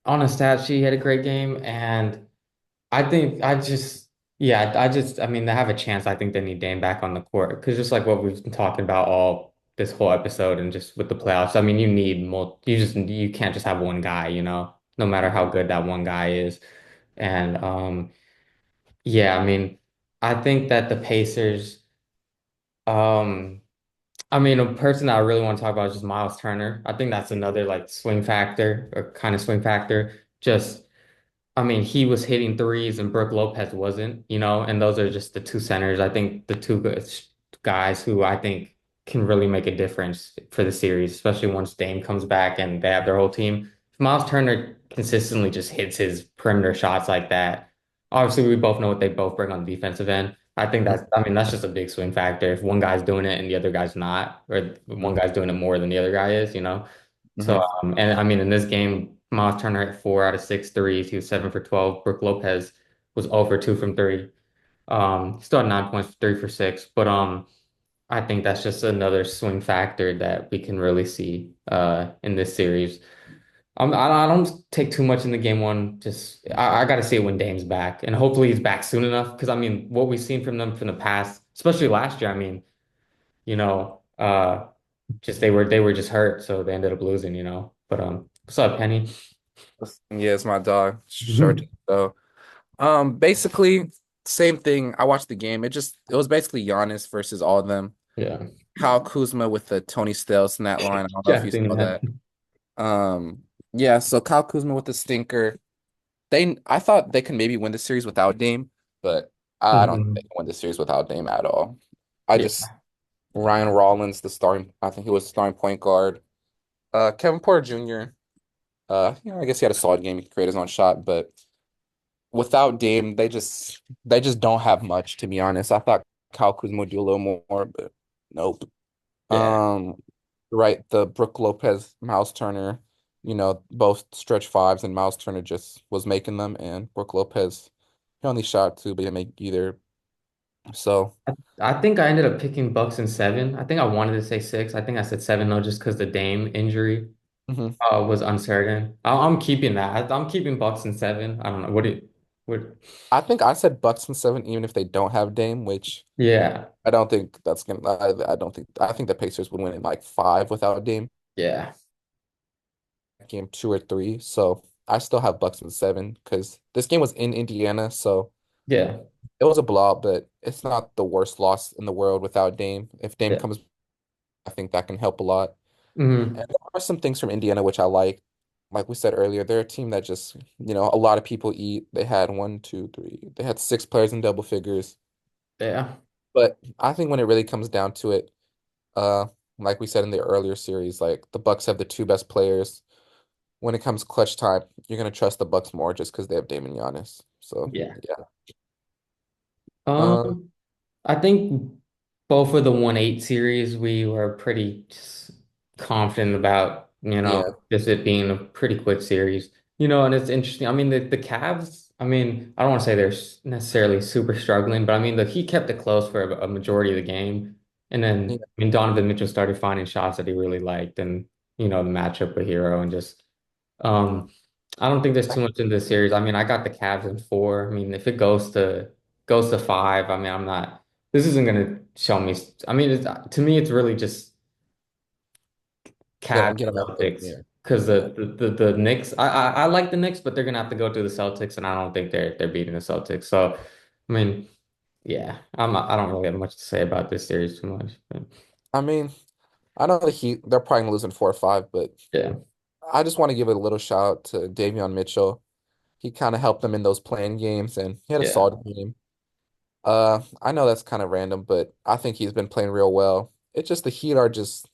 on a stat sheet, he had a great game, and I think yeah, I mean, they have a chance. I think they need Dame back on the court because just like what we've been talking about all this whole episode and just with the playoffs, I mean, you need you can't just have one guy, you know, no matter how good that one guy is. And yeah, I mean, I think that the Pacers, um, I mean, a person that I really want to talk about is just Miles Turner. I think that's another like swing factor or kind of swing factor. Just, I mean, he was hitting threes and Brooke Lopez wasn't, you know, and those are just the two centers. I think the two good guys who I think can really make a difference for the series, especially once Dame comes back and they have their whole team. If Miles Turner consistently just hits his perimeter shots like that, obviously we both know what they both bring on the defensive end. I mean, that's just a big swing factor. If one guy's doing it and the other guy's not, or one guy's doing it more than the other guy is, you know. So, Hmm. and I mean, in this game, Miles Turner hit 4 out of 6 threes. He was 7 for 12. Brooke Lopez was 0 for 2 from three. He still had 9 points, 3 for 6. But I think that's just another swing factor that we can really see in this series. I don't take too much in the game one. Just I got to see it when Dame's back, and hopefully he's back soon enough. Because I mean, what we've seen from them from the past, especially last year, I mean, you know, just they were just hurt, so they ended up losing, you know. But what's up, Penny? Yeah, it's my dog. Short. So, basically, same thing. I watched the game. It was basically Giannis versus all of them. Yeah, Kyle Kuzma with the Tony Stales in that line. I don't know if yeah, you I've seen saw that. that. Yeah, so Kyle Kuzma with the stinker. I thought they could maybe win the series without Dame, but I don't think they Mhm. can win the series without Dame at all. I Yeah, just Ryan Rollins, the starting, I think he was the starting point guard. Kevin Porter Jr. I guess he had a solid game. He could create his own shot, but without Dame, they just don't have much, to be honest. I thought Kyle Kuzma would do a little more, but nope. yeah, Um, right, the Brooke Lopez, Miles Turner, both stretch fives, and Miles Turner just was making them, and Brooke Lopez, he only shot two, but he didn't make either. So, I think I ended up picking Bucks in 7. I think I wanted to say 6. I think I said 7 though, just because the Dame injury mhm. was uncertain. I'm keeping that. I'm keeping Bucks in 7. I don't know. What? I think I said Bucks in seven, even if they don't have Dame, which Yeah, I don't think that's gonna. I don't think. I think the Pacers would win in like five without Dame, yeah, game two or three. So I still have Bucks in seven because this game was in Indiana, so yeah, it was a blowout, but it's not the worst loss in the world without Dame. If Dame yeah. comes, I think that can help a lot. And Hmm. there are some things from Indiana which I like. Like we said earlier, they're a team that just, a lot of people eat. They had one, two, three. They had six players in double figures. Yeah, But I think when it really comes down to it, uh, like we said in the earlier series, like the Bucks have the two best players. When it comes clutch time, you're gonna trust the Bucks more just because they have Dame and Giannis. So yeah. yeah. Um, Um, I think both of the 1-8 series we were pretty just confident about, you know, yeah, just it being a pretty quick series. You know, and it's interesting. I mean, the Cavs, I mean, I don't want to say they're necessarily super struggling, but I mean, he kept it close for a majority of the game. And then, yeah, I mean, Donovan Mitchell started finding shots that he really liked and, you know, the matchup with Hero and just, um, I don't think there's too much in this series. I mean, I got the Cavs in 4. I mean, if it goes to 5, I mean, I'm not. This isn't gonna show me. I mean, to me, it's really just Cavs get them out there. Celtics Yeah, because yeah. the Knicks. I like the Knicks, but they're gonna have to go through the Celtics, and I don't think they're beating the Celtics. So, I mean, yeah, I don't really have much to say about this series too much. But I mean, I know the Heat, they're probably gonna lose in four or five, but yeah, I just want to give a little shout out to Davion Mitchell. He kind of helped them in those playing games, and he had a yeah, solid game. I know that's kind of random, but I think he's been playing real well. It's just the Heat are just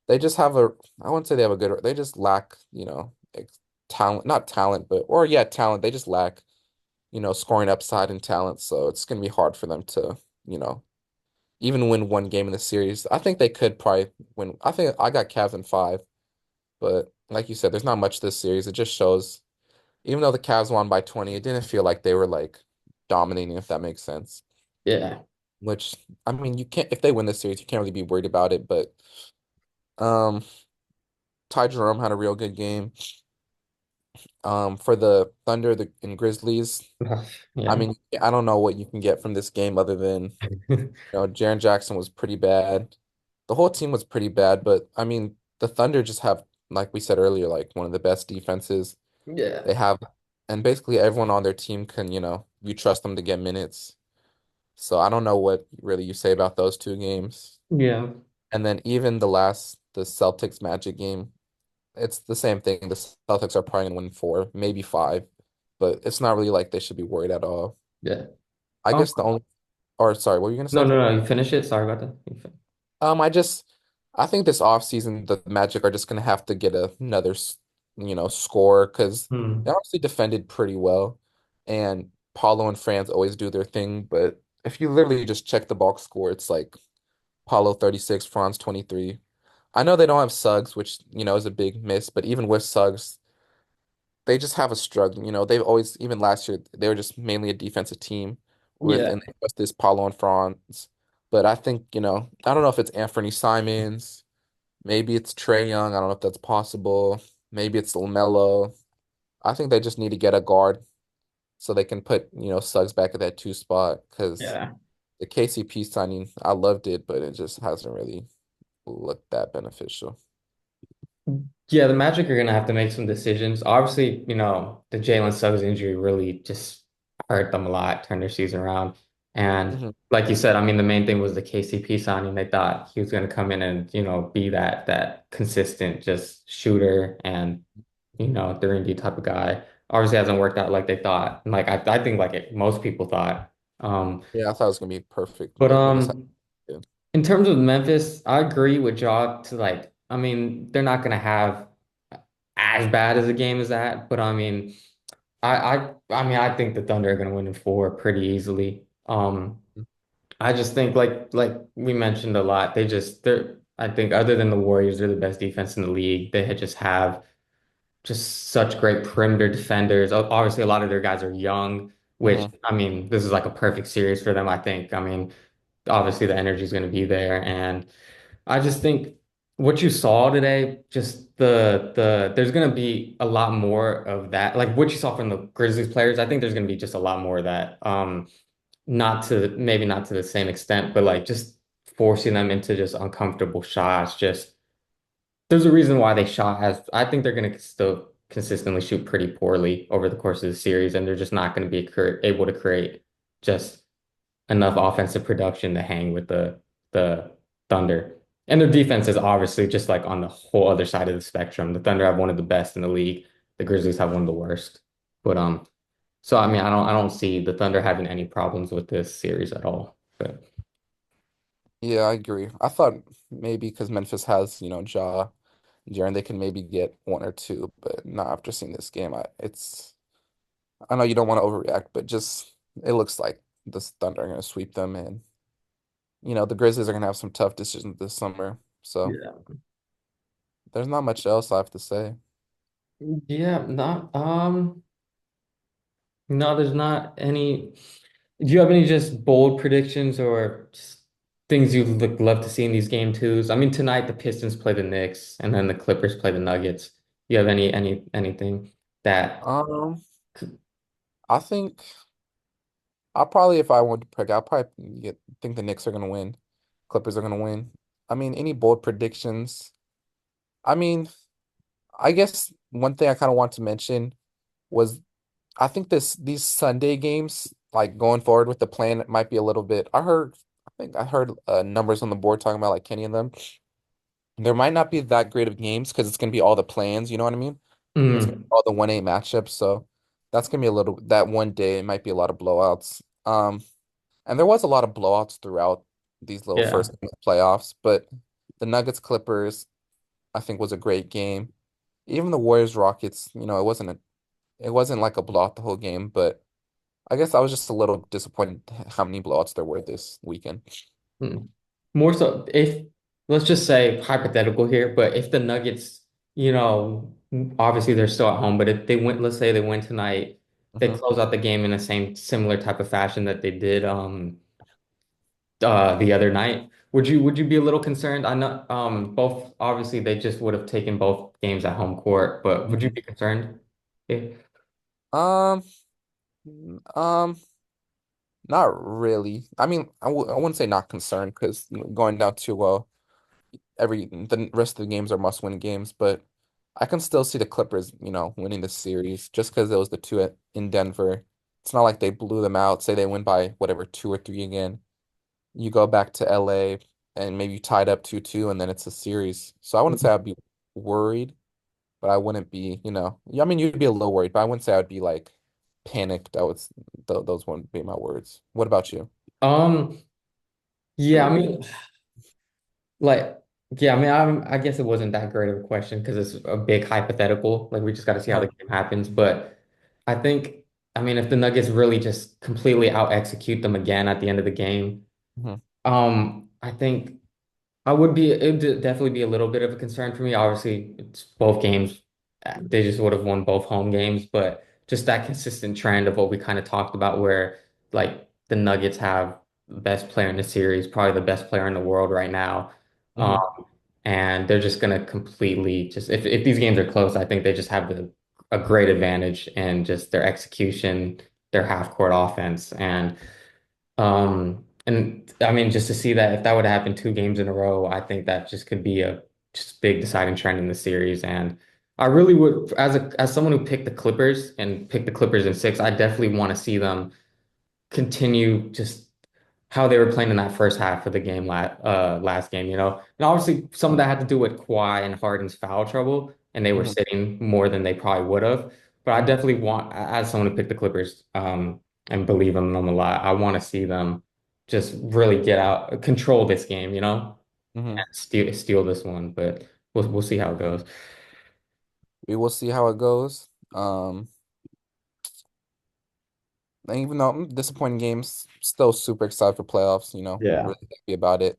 they just have a I wouldn't say they have a good they just lack, talent, not talent, but or yeah, talent. They just lack, scoring upside and talent. So it's gonna be hard for them to, you know, even win one game in the series. I think they could probably win. I think I got Cavs in five, but like you said, there's not much this series. It just shows, even though the Cavs won by 20, it didn't feel like they were like dominating, if that makes sense. Yeah. Which, I mean, you can't, if they win this series, you can't really be worried about it. But um, Ty Jerome had a real good game. For the Thunder and Grizzlies, I Yeah. mean, I don't know what you can get from this game other than, Jaren Jackson was pretty bad. The whole team was pretty bad, but I mean, the Thunder just have, like we said earlier, like one of the best defenses Yeah. they have, and basically everyone on their team can, you trust them to get minutes. So I don't know what really you say about those two games. Yeah. And then even the Celtics Magic game, it's the same thing. The Celtics are probably gonna win four, maybe five, but it's not really like they should be worried at all. Yeah. I Um, guess the only, or sorry, what were you gonna no, say? no, no. You finish it. Sorry about that. Um, I just, I think this offseason the Magic are just gonna have to get another, score because they Hmm. honestly defended pretty well, and Paulo and Franz always do their thing. But if you literally just check the box score, it's like Paulo 36, Franz 23. I know they don't have Suggs, which is a big miss, but even with Suggs, they just have a struggle. They've always, even last year, they were just mainly a defensive team with, Yeah. and it was this Paulo and Franz. But I think, I don't know if it's Anthony Simons. Maybe it's Trey Young. I don't know if that's possible. Maybe it's LaMelo. I think they just need to get a guard so they can put, Suggs back at that two spot because Yeah. the KCP signing, I loved it, but it just hasn't really looked that beneficial. Yeah, the Magic are gonna have to make some decisions. Obviously, the Jalen Suggs injury really just hurt them a lot, turned their season around. And Hmm. like you said, I mean, the main thing was the KCP signing. They thought he was gonna come in and, be that consistent just shooter and, 3D type of guy. Obviously hasn't worked out like they thought. Like I think like most people thought. Um, Yeah, I thought it was gonna be perfect, but but it just happened. in terms of Memphis, I agree with Ja to like, I mean, they're not gonna have as bad as a game as that, but I mean, I think the Thunder are gonna win in four pretty easily. I just think like we mentioned a lot, they're I think other than the Warriors, they're the best defense in the league. Just have just such great perimeter defenders. Obviously, a lot of their guys are young, which Hmm. I mean, this is like a perfect series for them, I think. I mean, obviously the energy is going to be there, and I just think what you saw today, just there's going to be a lot more of that. Like what you saw from the Grizzlies players, I think there's going to be just a lot more of that. Not to maybe not to the same extent, but like just forcing them into just uncomfortable shots. Just there's a reason why they shot as I think they're going to still consistently shoot pretty poorly over the course of the series, and they're just not going to be able to create just enough offensive production to hang with the Thunder. And their defense is obviously just like on the whole other side of the spectrum. The Thunder have one of the best in the league. The Grizzlies have one of the worst. But so I mean I don't see the Thunder having any problems with this series at all. But Yeah, I agree. I thought maybe because Memphis has, Ja, Jaren, they can maybe get one or two, but not after seeing this game. I know you don't want to overreact, but just it looks like the Thunder are going to sweep them, and the Grizzlies are going to have some tough decisions this summer. So yeah. there's not much else I have to say. Yeah, not no, there's not any. Do you have any just bold predictions or just things you'd love to see in these game twos? I mean, tonight the Pistons play the Knicks and then the Clippers play the Nuggets. You have anything that Um, I think I'll probably, if I want to pick, I'll probably think the Knicks are going to win. Clippers are going to win. I mean, any bold predictions? I mean, I guess one thing I kind of want to mention was I think these Sunday games, like going forward with the plan, it might be a little bit. I think I heard numbers on the board talking about like Kenny and them. There might not be that great of games because it's gonna be all the plans. You know what I mean? It's gonna be mm, all the 1A matchups. So that's gonna be a little that one day. It might be a lot of blowouts. And there was a lot of blowouts throughout these little Yeah. first playoffs, but the Nuggets Clippers, I think, was a great game. Even the Warriors Rockets, it wasn't like a blowout the whole game, but I guess I was just a little disappointed how many blowouts there were this weekend. Mm. More so if let's just say hypothetical here, but if the Nuggets, obviously they're still at home, but if they went, let's say they win tonight, they Hmm. close out the game in the same similar type of fashion that they did the other night. Would you be a little concerned? I know both obviously they just would have taken both games at home court, but would you Hmm. be concerned? If, Um, um, Not really. I mean, I wouldn't say not concerned because going down to the rest of the games are must-win games, but I can still see the Clippers, winning the series just because it was the two in Denver. It's not like they blew them out. Say they win by whatever 2 or 3 again. You go back to LA and maybe you tied up 2-2 and then it's a series. So I wouldn't say I'd be worried, but I wouldn't be, yeah, I mean, you'd be a little worried, but I wouldn't say I'd be like panicked. Those wouldn't be my words. What about you? um, yeah, I mean, like, yeah, I mean, I guess it wasn't that great of a question because it's a big hypothetical. Like, we just got to see how the Uh-huh. game happens. But I think, I mean, if the Nuggets really just completely out execute them again at the end of the game, Mhm. I think it'd definitely be a little bit of a concern for me. Obviously, it's both games. They just would have won both home games, but just that consistent trend of what we kind of talked about where like the Nuggets have the best player in the series, probably the best player in the world right now. Um, Mhm. and they're just gonna completely just if these games are close, I think they just have a great advantage in just their execution, their half court offense, and I mean, just to see that if that would happen 2 games in a row, I think that just could be a just big deciding trend in the series. And I really would, as someone who picked the Clippers and picked the Clippers in 6, I definitely want to see them continue just how they were playing in that first half of the game last game, you know. And obviously some of that had to do with Kawhi and Harden's foul trouble, and they were Mhm. sitting more than they probably would have. But I definitely want, as someone who picked the Clippers, and believe in them a lot, I want to see them just really get out, control this game, you know, Mhm. and steal this one. But we'll see how it goes. We will see how it goes. And even though disappointing games, still super excited for playoffs, Yeah. really happy about it.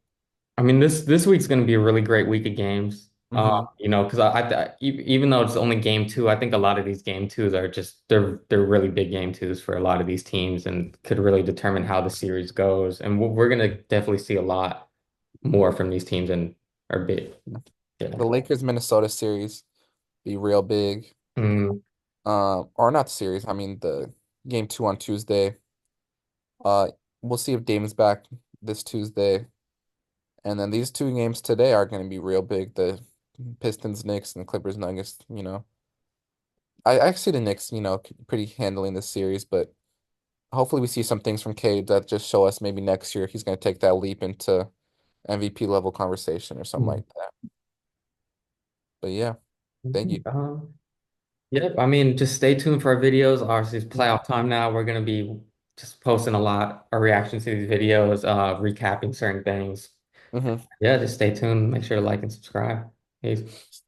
I mean, this week's going to be a really great week of games. Hmm. Because even though it's only game two, I think a lot of these game twos are just they're really big game twos for a lot of these teams and could really determine how the series goes. And we're going to definitely see a lot more from these teams and are big. Yeah. The Lakers Minnesota series be real big. Mm, Or not the series, I mean the game 2 on Tuesday. Uh, we'll see if Dame's back this Tuesday. And then these 2 games today are going to be real big. The Pistons Knicks and the Clippers Nuggets. I see the Knicks, pretty handling this series, but hopefully we see some things from Cade that just show us maybe next year he's going to take that leap into MVP level conversation or something mm, like that. But yeah, thank you. um, Yep. I mean, just stay tuned for our videos. Obviously, it's Mhm. playoff time now. We're going to be just posting a lot of reactions to these videos, recapping certain things. Mhm. Yeah, just stay tuned. Make sure to like and subscribe. Peace.